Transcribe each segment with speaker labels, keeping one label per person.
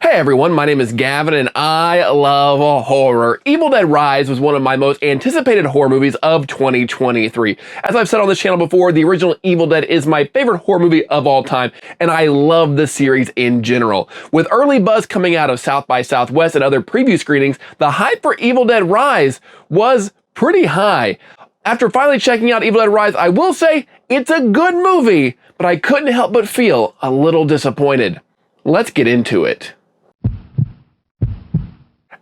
Speaker 1: Hey everyone, my name is Gavin and I love horror. Evil Dead Rise was one of my most anticipated horror movies of 2023. As I've said on this channel before, the original Evil Dead is my favorite horror movie of all time, and I love the series in general. With early buzz coming out of South by Southwest and other preview screenings, the hype for Evil Dead Rise was pretty high. After finally checking out Evil Dead Rise, I will say it's a good movie, but I couldn't help but feel a little disappointed. Let's get into it.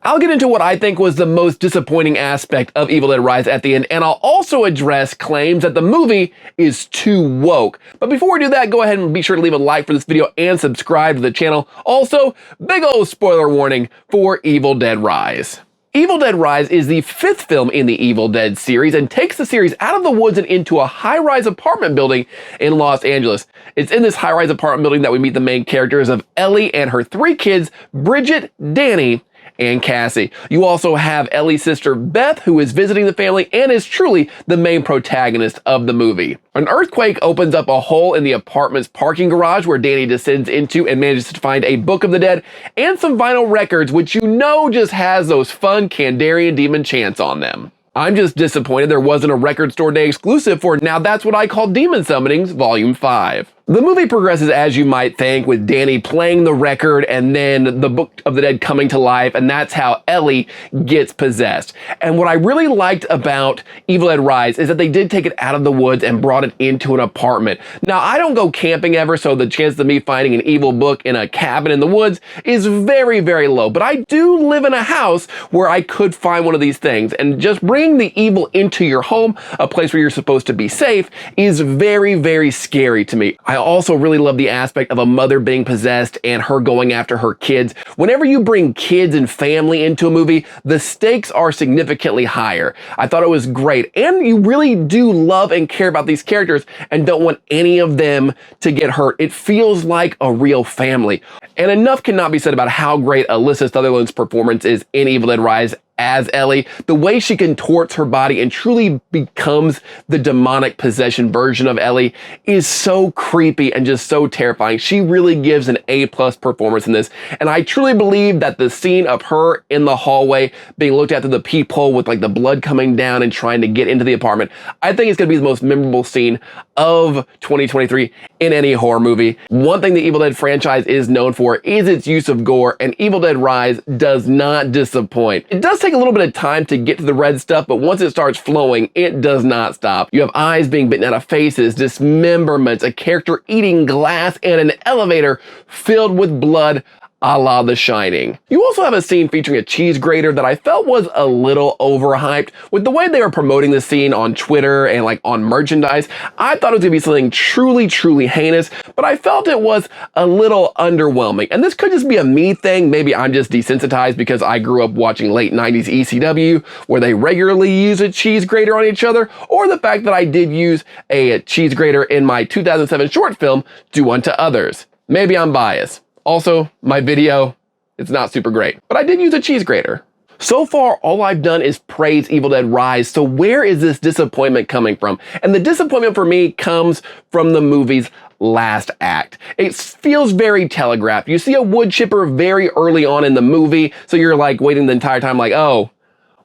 Speaker 1: I'll get into what I think was the most disappointing aspect of Evil Dead Rise at the end, and I'll also address claims that the movie is too woke. But before we do that, go ahead and be sure to leave a like for this video and subscribe to the channel. Also, big old spoiler warning for Evil Dead Rise. Evil Dead Rise is the fifth film in the Evil Dead series and takes the series out of the woods and into a high-rise apartment building in Los Angeles. It's in this high-rise apartment building that we meet the main characters of Ellie and her three kids, Bridget, Danny, and Cassie. You also have Ellie's sister Beth, who is visiting the family and is truly the main protagonist of the movie. An earthquake opens up a hole in the apartment's parking garage where Danny descends into and manages to find a Book of the Dead and some vinyl records, which you know just has those fun Kandarian demon chants on them. I'm just disappointed there wasn't a record store day exclusive for Now That's What I Call Demon Summonings Volume 5. The movie progresses as you might think, with Danny playing the record and then the Book of the Dead coming to life, and that's how Ellie gets possessed. And what I really liked about Evil Dead Rise is that they did take it out of the woods and brought it into an apartment. Now, I don't go camping ever, so the chance of me finding an evil book in a cabin in the woods is very, very low. But I do live in a house where I could find one of these things, and just bringing the evil into your home, a place where you're supposed to be safe, is very, very scary to me. I also really love the aspect of a mother being possessed and her going after her kids. Whenever you bring kids and family into a movie, the stakes are significantly higher. I thought it was great. And you really do love and care about these characters and don't want any of them to get hurt. It feels like a real family. And enough cannot be said about how great Alyssa Sutherland's performance is in Evil Dead Rise as Ellie. The way she contorts her body and truly becomes the demonic possession version of Ellie is so creepy and just so terrifying. She really gives an A+ performance in this, and I truly believe that the scene of her in the hallway being looked at through the peephole with like the blood coming down and trying to get into the apartment, I think it's gonna be the most memorable scene of 2023 in any horror movie. One thing the Evil Dead franchise is known for is its use of gore, and Evil Dead Rise does not disappoint. It does take a little bit of time to get to the red stuff, but once it starts flowing, it does not stop. You have eyes being bitten out of faces, dismemberments, a character eating glass, and an elevator filled with blood, a la The Shining. You also have a scene featuring a cheese grater that I felt was a little overhyped. With the way they were promoting the scene on Twitter and like on merchandise, I thought it was gonna be something truly, truly heinous, but I felt it was a little underwhelming. And this could just be a me thing. Maybe I'm just desensitized because I grew up watching late 90s ECW where they regularly use a cheese grater on each other, or the fact that I did use a cheese grater in my 2007 short film, Do Unto Others. Maybe I'm biased. Also, my video, it's not super great, but I did use a cheese grater. So far, all I've done is praise Evil Dead Rise, so where is this disappointment coming from? And the disappointment for me comes from the movie's last act. It feels very telegraphed. You see a wood chipper very early on in the movie, so you're like waiting the entire time like, oh,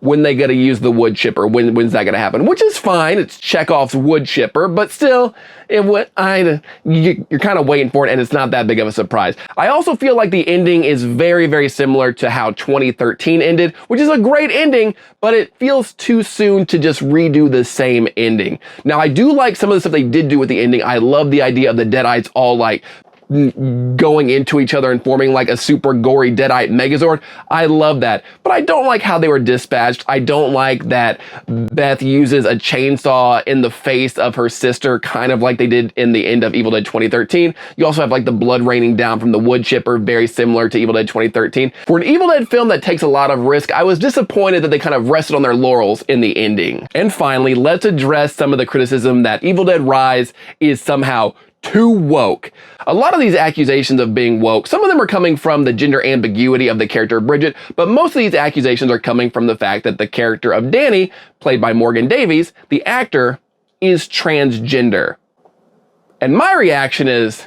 Speaker 1: when they gonna use the wood chipper? When's that gonna happen? Which is fine, it's Chekhov's wood chipper, but still, you're kind of waiting for it, and it's not that big of a surprise. I also feel like the ending is very, very similar to how 2013 ended, which is a great ending, but it feels too soon to just redo the same ending. Now, I do like some of the stuff they did do with the ending. I love the idea of the Deadites all like going into each other and forming like a super gory Deadite Megazord. I love that, but I don't like how they were dispatched. I don't like that Beth uses a chainsaw in the face of her sister, kind of like they did in the end of Evil Dead 2013. You also have like the blood raining down from the wood chipper, very similar to Evil Dead 2013. For an Evil Dead film that takes a lot of risk, I was disappointed that they kind of rested on their laurels in the ending. And finally, let's address some of the criticism that Evil Dead Rise is somehow too woke. A lot of these accusations of being woke, some of them are coming from the gender ambiguity of the character Bridget, but most of these accusations are coming from the fact that the character of Danny, played by Morgan Davies, the actor, is transgender. And my reaction is,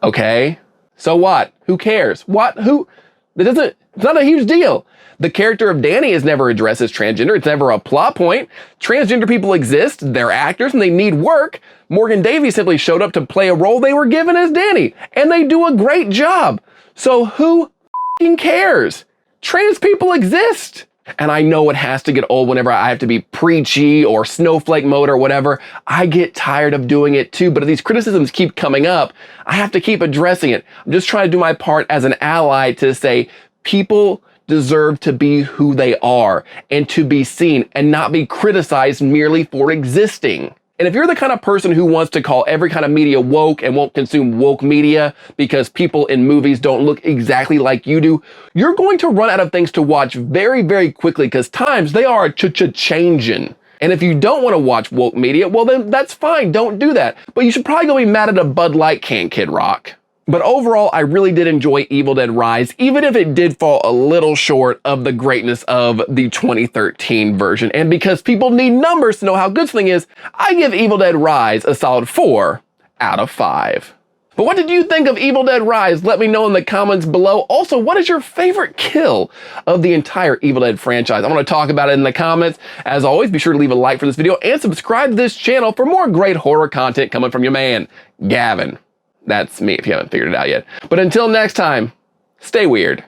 Speaker 1: okay, So what? Who cares? What? Who? It's not a huge deal. The character of Danny is never addressed as transgender. It's never a plot point. Transgender people exist, they're actors, and they need work. Morgan Davies simply showed up to play a role they were given as Danny, and they do a great job. So who f***ing cares? Trans people exist. And I know it has to get old whenever I have to be preachy or snowflake mode or whatever. I get tired of doing it too, but if these criticisms keep coming up, I have to keep addressing it. I'm just trying to do my part as an ally to say people deserve to be who they are and to be seen and not be criticized merely for existing. And if you're the kind of person who wants to call every kind of media woke and won't consume woke media because people in movies don't look exactly like you do, you're going to run out of things to watch very, very quickly because times they are changing. And if you don't want to watch woke media, well then that's fine, don't do that. But you should probably go be mad at a Bud Light can, Kid Rock. But overall, I really did enjoy Evil Dead Rise, even if it did fall a little short of the greatness of the 2013 version. And because people need numbers to know how good something is, I give Evil Dead Rise a solid 4 out of 5. But what did you think of Evil Dead Rise? Let me know in the comments below. Also, what is your favorite kill of the entire Evil Dead franchise? I want to talk about it in the comments. As always, be sure to leave a like for this video and subscribe to this channel for more great horror content coming from your man, Gavin. That's me if you haven't figured it out yet. But until next time, stay weird.